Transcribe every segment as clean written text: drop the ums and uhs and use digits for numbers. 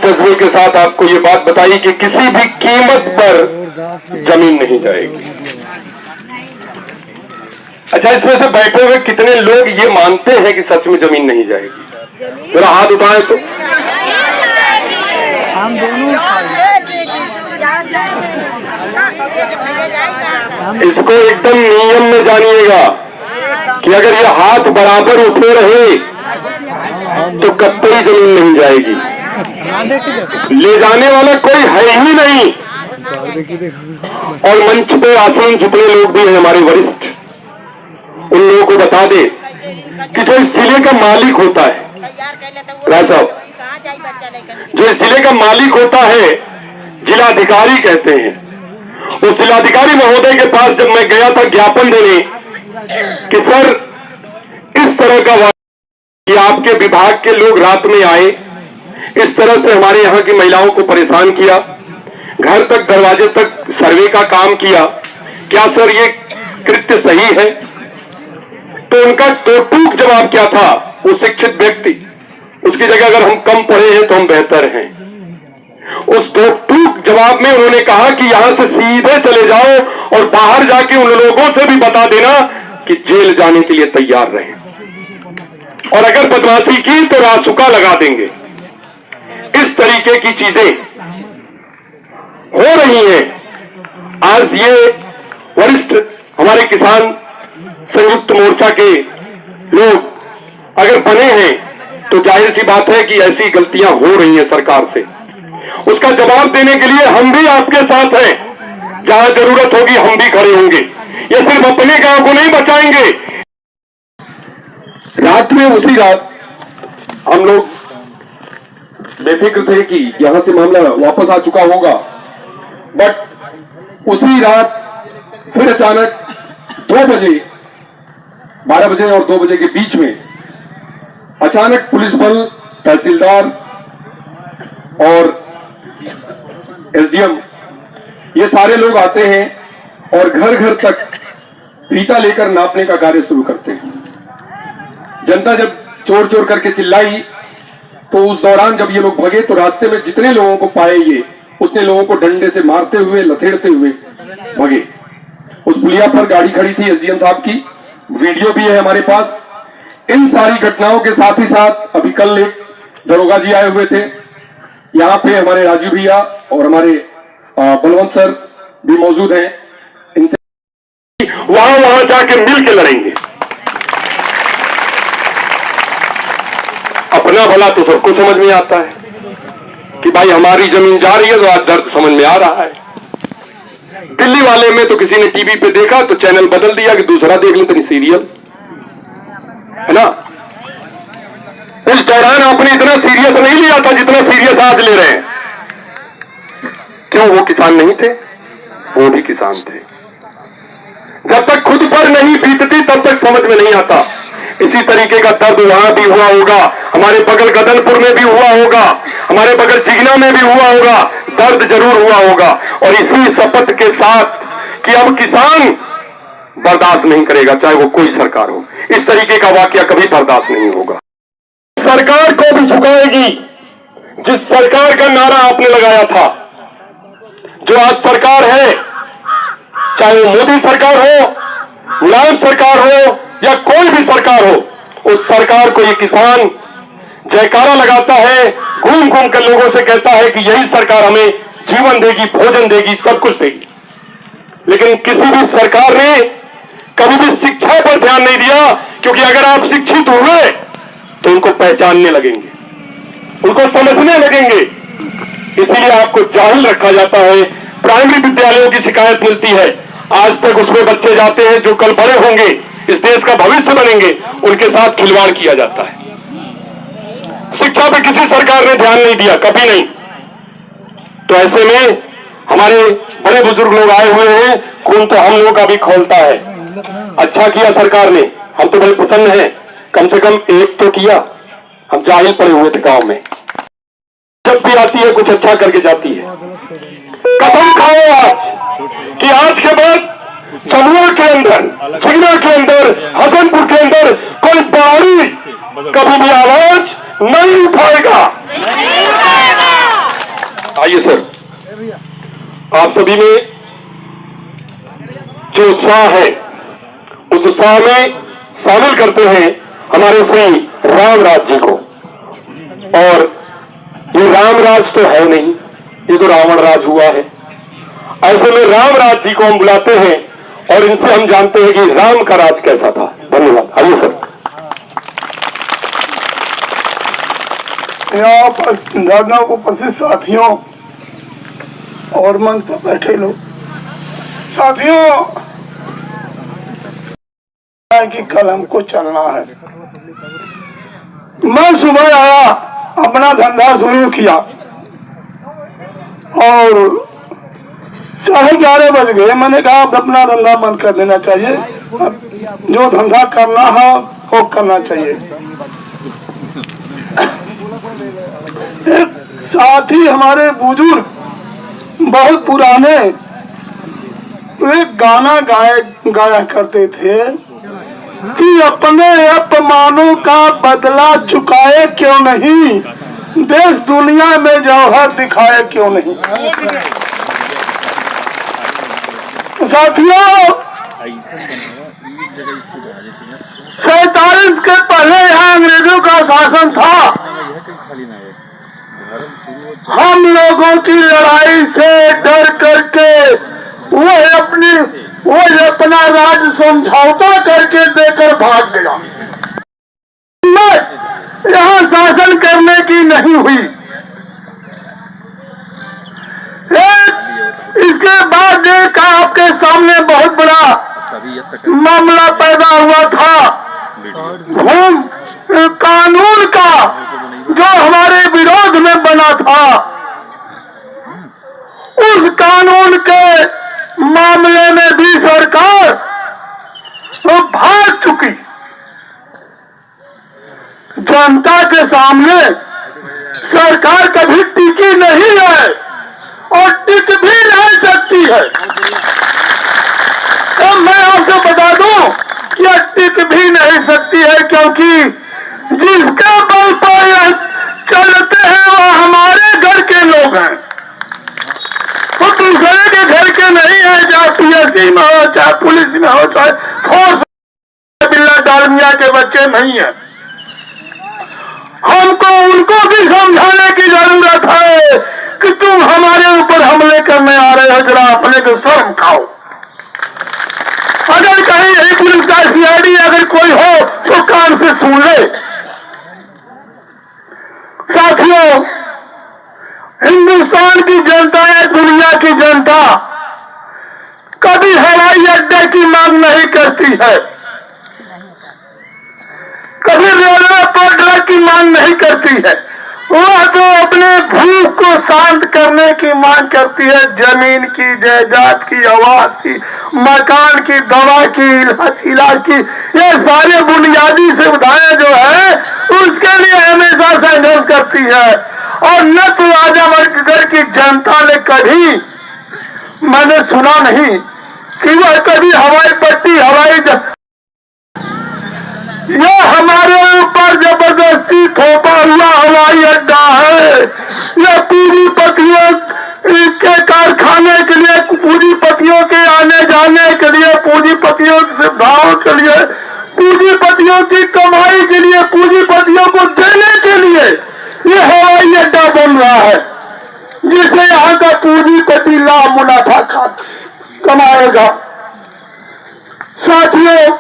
जज्बे के साथ आपको ये बात बताई कि किसी भी कीमत पर जमीन नहीं जाएगी। अच्छा, इसमें से बैठे हुए कितने लोग ये मानते हैं कि सच में जमीन नहीं जाएगी? जरा हाथ उठाएं तो। हम दोनों इसको एकदम नियम में जानिएगा कि अगर ये हाथ बराबर उठे रहे तो कतई जमीन नहीं जाएगी। ले जाने वाला कोई है ही नहीं। और मंच पे आसीन जितने लोग भी हैं हमारे वरिष्ठ, उन लोगों को बता दे कि जो इस जिले का मालिक होता है, राय साहब, जो इस जिले का मालिक होता है जिलाधिकारी कहते हैं। उस जिलाधिकारी महोदय के पास जब मैं गया था ज्ञापन देने कि सर इस तरह का कि आपके विभाग के लोग रात में आए, इस तरह से हमारे यहाँ की महिलाओं को परेशान किया, घर तक दरवाजे तक सर्वे का काम किया, क्या सर ये कृत्य सही है? तो उनका टोटूक जवाब क्या था? वो शिक्षित व्यक्ति, उसकी जगह अगर हम कम पढ़े हैं तो हम बेहतर हैं। उस टोटूक जवाब में उन्होंने कहा कि यहां से सीधे चले जाओ और बाहर जाके उन लोगों से भी बता देना कि जेल जाने के लिए तैयार रहें, और अगर बदमाशी की तो रासुका लगा देंगे। इस तरीके की चीजें हो रही हैं। आज ये वरिष्ठ हमारे किसान संयुक्त मोर्चा के लोग अगर बने हैं तो जाहिर सी बात है कि ऐसी गलतियां हो रही हैं सरकार से। उसका जवाब देने के लिए हम भी आपके साथ हैं। जहां जरूरत होगी हम भी खड़े होंगे। ये सिर्फ अपने गांव को नहीं बचाएंगे। रात में, उसी रात हम लोग बेफिक्र थे कि यहां से मामला वापस आ चुका होगा, बट उसी रात फिर अचानक 2 बजे, 12 बजे और 2 बजे के बीच में अचानक पुलिस बल, तहसीलदार और एसडीएम, ये सारे लोग आते हैं और घर घर तक फीता लेकर नापने का कार्य शुरू करते हैं। जनता जब चोर चोर करके चिल्लाई तो उस दौरान जब ये लोग भगे तो रास्ते में जितने लोगों को पाए ये उतने लोगों को डंडे से मारते हुए, लथेड़ते हुए भगे। उस पुलिया पर गाड़ी खड़ी थी एसडीएम साहब की, वीडियो भी है हमारे पास। इन सारी घटनाओं के साथ ही साथ अभी कल एक दरोगा जी आए हुए थे, यहाँ पे हमारे राजू भैया और हमारे बलवंत सर भी मौजूद हैं। इनसे वहां जाके मिल के लड़ेंगे। अपना भला तो सबको समझ में आता है कि भाई हमारी जमीन जा रही है तो आज दर्द समझ में आ रहा है। दिल्ली वाले में तो किसी ने टीवी पे देखा तो चैनल बदल दिया कि दूसरा देख लेते, सीरियल है ना। उस दौरान आपने इतना सीरियस नहीं लिया था जितना सीरियस आज ले रहे हैं। क्यों? वो किसान नहीं थे? वो भी किसान थे। जब तक खुद पर नहीं बीतती तब तक समझ में नहीं आता। इसी तरीके का दर्द वहां भी हुआ होगा, हमारे बगल गदनपुर में भी हुआ होगा, हमारे बगल चिगना में भी हुआ होगा। दर्द जरूर हुआ होगा। और इसी शपथ के साथ कि अब किसान बर्दाश्त नहीं करेगा, चाहे वो कोई सरकार हो, इस तरीके का वाकया कभी बर्दाश्त नहीं होगा। सरकार को भी झुकाएगी जिस सरकार का नारा आपने लगाया था। जो आज सरकार है, चाहे वो मोदी सरकार हो, मुलायम सरकार हो या कोई भी सरकार हो, उस सरकार को ये किसान जयकारा लगाता है, घूम घूम कर लोगों से कहता है कि यही सरकार हमें जीवन देगी, भोजन देगी, सब कुछ देगी। लेकिन किसी भी सरकार ने कभी भी शिक्षा पर ध्यान नहीं दिया, क्योंकि अगर आप शिक्षित हुए तो उनको पहचानने लगेंगे, उनको समझने लगेंगे। इसीलिए आपको जाहिल रखा जाता है। प्राइमरी विद्यालयों की शिकायत मिलती है, आज तक उसमें बच्चे जाते हैं जो कल बड़े होंगे, इस देश का भविष्य बनेंगे, उनके साथ खिलवाड़ किया जाता है। शिक्षा पे किसी सरकार ने ध्यान नहीं दिया, कभी नहीं। तो ऐसे में हमारे बड़े बुजुर्ग लोग आए हुए हैं, खून तो हम लोगों का भी खौलता है। अच्छा किया सरकार ने, हम तो बड़े प्रसन्न हैं, कम से कम एक तो किया। हम जाहिल पड़े हुए थे गांव में, जब भी आती है कुछ अच्छा करके जाती है। कसम खाओ आज कि आज के बाद चमुआ के अंदर, चिगना के अंदर, हसनपुर के अंदर कोई पहाड़ी कभी भी आवाज नहीं उठाएगा। आप सभी में जो उत्साह है उस उत्साह में शामिल करते हैं हमारे श्री रामराज जी को। और ये रामराज तो है नहीं, ये तो रावण राज हुआ है। ऐसे में रामराज जी को हम बुलाते हैं और इनसे हम जानते हैं कि राम का राज कैसा था। धन्यवाद। आइए सर। यहाँ पर दादा उपस्थित साथियों और मंच पर बैठे लोग, साथियों कि कल हमको चलना है। मैं सुबह आया, अपना धंधा शुरू किया और 11:30 बज गए। मैंने कहा अब अपना धंधा बंद कर देना चाहिए, अब जो धंधा करना है वो करना चाहिए। एक साथी हमारे बुजुर्ग बहुत पुराने एक गाना गाया करते थे कि अपने अपमानों का बदला चुकाए क्यों नहीं, देश दुनिया में जौहर दिखाए क्यों नहीं। साथियों 47 के पहले यहाँ अंग्रेजों का शासन था। हम लोगों की लड़ाई से डर करके वो अपना राज समझौता करके देकर भाग गया। यहाँ शासन करने की नहीं हुई। इसके बाद एक आपके सामने बहुत बड़ा मामला पैदा हुआ था कानून का, जो हमारे विरोध में बना था। उस कानून के मामले में भी सरकार भाग चुकी। जनता के सामने सरकार कभी टिकी नहीं है और टिक भी नहीं सकती है। तो मैं आपको बता दूं कि यह टिक भी नहीं सकती है, क्योंकि जिसके बल पर यह चलते हैं वो हमारे घर के लोग हैं, वो दूसरे के घर के नहीं है। चाहे पीएससी में हो, चाहे पुलिस में हो, चाहे फोर्स बिल्ला डालमिया के बच्चे नहीं है। हमको उनको भी समझाने की जरूरत है कि तुम हमारे ऊपर हमले करने आ रहे हो, जरा अपने को शर्म खाओ। अगर कहीं यही पुलिस का सीआईडी अगर कोई हो तो कान से सुन ले। साथियों, हिंदुस्तान की जनता या दुनिया की जनता कभी हवाई अड्डे की मांग नहीं करती है, कभी रेलवे पोर्ट की मांग नहीं करती है। वह तो अपने भूख को शांत करने की मांग करती है। जमीन की, जायदाद की, आवास की, मकान की, दवा की, इलाज की, ये सारे बुनियादी सुविधाएं जो है उसके लिए हमेशा संघर्ष करती है। और न तो आजमगढ़ की जनता ने कभी, मैंने सुना नहीं कि वह कभी हवाई पट्टी यह हमारे ऊपर जबरदस्ती थोपा हुआ हवाई अड्डा है। यह पूंजीपतियों के कारखाने के लिए, पूंजीपतियों के आने जाने के लिए, पूंजीपतियों की सुविधाओं के लिए, पूंजीपतियों की कमाई के लिए, पूंजीपतियों को देने के लिए यह हवाई अड्डा बन रहा है, जिससे यहाँ का पूंजीपति लाभ मुनाफा कमाएगा। साथियों,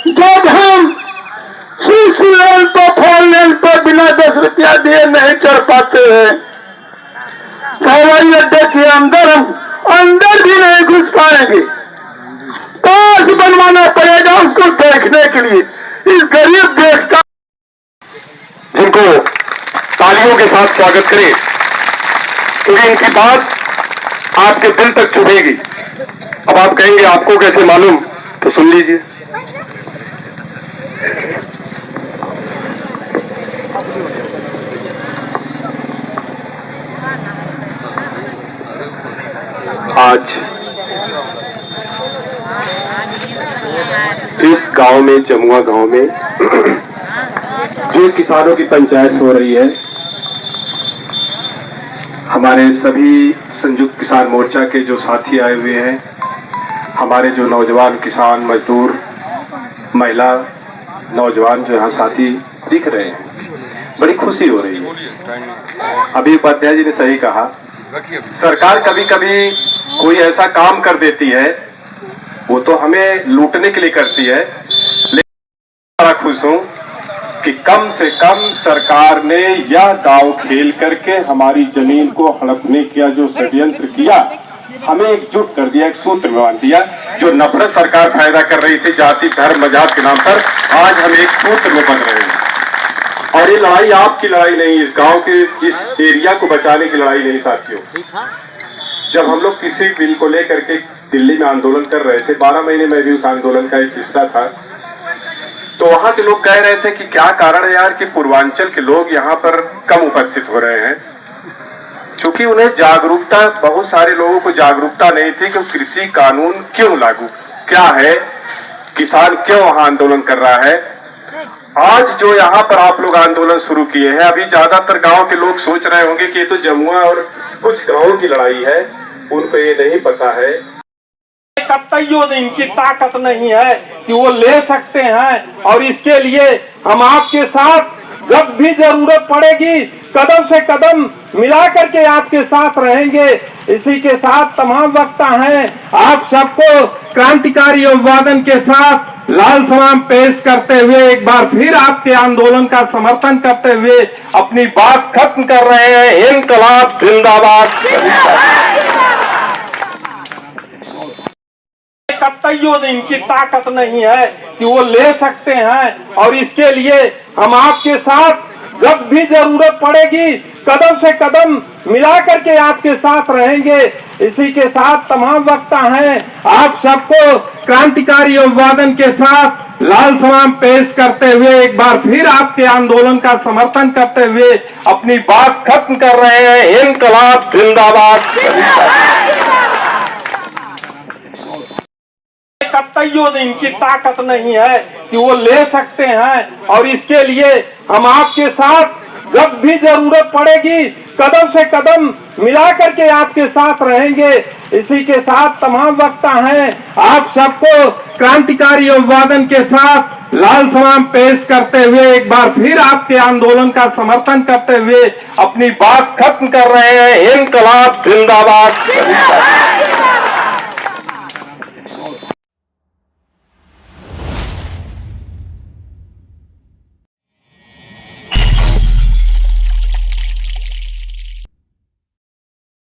जब हम 6 लेन पर 4 लेन पर बिना 10 रुपया दिए नहीं चढ़ पाते हैं, हवाई अड्डे के अंदर हम अंदर भी नहीं घुस पाएंगे। पास बनवाना पड़ेगा उसको देखने के लिए। इस गरीब देश का, जिनको तालियों के साथ स्वागत करें, क्योंकि इनकी बात आपके दिल तक छुएगी। अब आप कहेंगे आपको कैसे मालूम, तो सुन लीजिए। आज इस गांव में, जमुआ गांव में जो किसानों की पंचायत हो रही है, हमारे सभी संयुक्त किसान मोर्चा के जो साथी आए हुए हैं, हमारे जो नौजवान किसान मजदूर महिला नौजवान जो यहाँ साथी दिख रहे हैं, बड़ी खुशी हो रही है। अभी उपाध्याय जी ने सही कहा, सरकार कभी कभी कोई ऐसा काम कर देती है, वो तो हमें लूटने के लिए करती है, लेकिन बड़ा खुश हूं कि कम से कम सरकार ने यह दांव खेल करके हमारी जमीन को हड़पने का जो षड्यंत्र किया, हमें एकजुट कर दिया, एक सूत्र में बांध दिया। जो नफरत सरकार फायदा कर रही थी जाति धर्म मजात के नाम पर, आज हम एक सूत्र में बन रहे हैं। और ये लड़ाई आपकी लड़ाई नहीं, इस गांव के इस एरिया को बचाने की लड़ाई नहीं साथियों। जब हम लोग किसी बिल को लेकर के दिल्ली में आंदोलन कर रहे थे, 12 महीने में भी उस आंदोलन का एक हिस्सा था, तो वहां के लोग कह रहे थे कि क्या कारण है यार कि पूर्वांचल के लोग यहाँ पर कम उपस्थित हो रहे हैं, क्योंकि उन्हें जागरूकता, बहुत सारे लोगों को जागरूकता नहीं थी कि कृषि कानून क्यों लागू क्या है, किसान क्यों वहां आंदोलन कर रहा है। आज जो यहाँ पर आप लोग आंदोलन शुरू किए हैं, अभी ज्यादातर गांव के लोग सोच रहे होंगे कि ये तो जमुआ और कुछ गांवों की लड़ाई है, उनको ये नहीं पता है कतईयों इनकी ताकत नहीं है कि वो ले सकते हैं। और इसके लिए हम आपके साथ जब भी जरूरत पड़ेगी कदम से कदम मिला करके आपके साथ रहेंगे। इसी के साथ तमाम वक्ता हैं, आप सबको क्रांतिकारी अभिवादन के साथ लाल सलाम पेश करते हुए एक बार फिर आपके आंदोलन का समर्थन करते हुए अपनी बात खत्म कर रहे हैं। इनकलाब जिंदाबाद। कतईयों इनकी ताकत नहीं है कि वो ले सकते हैं। और इसके लिए हम आपके साथ जब भी जरूरत पड़ेगी कदम से कदम मिला करके आपके साथ रहेंगे। इसी के साथ तमाम वक्ता हैं, आप सबको क्रांतिकारी अभिवादन के साथ लाल सलाम पेश करते हुए एक बार फिर आपके आंदोलन का समर्थन करते हुए अपनी बात खत्म कर रहे हैं। इनकलाब जिंदाबाद। कतईयों इनकी ताकत नहीं है कि वो ले सकते हैं। और इसके लिए हम आपके साथ जब भी जरूरत पड़ेगी कदम से कदम मिला करके आपके साथ रहेंगे। इसी के साथ तमाम वक्ता हैं, आप सबको क्रांतिकारी अभिवादन के साथ लाल सलाम पेश करते हुए एक बार फिर आपके आंदोलन का समर्थन करते हुए अपनी बात खत्म कर रहे हैं। इनकलाब जिंदाबाद।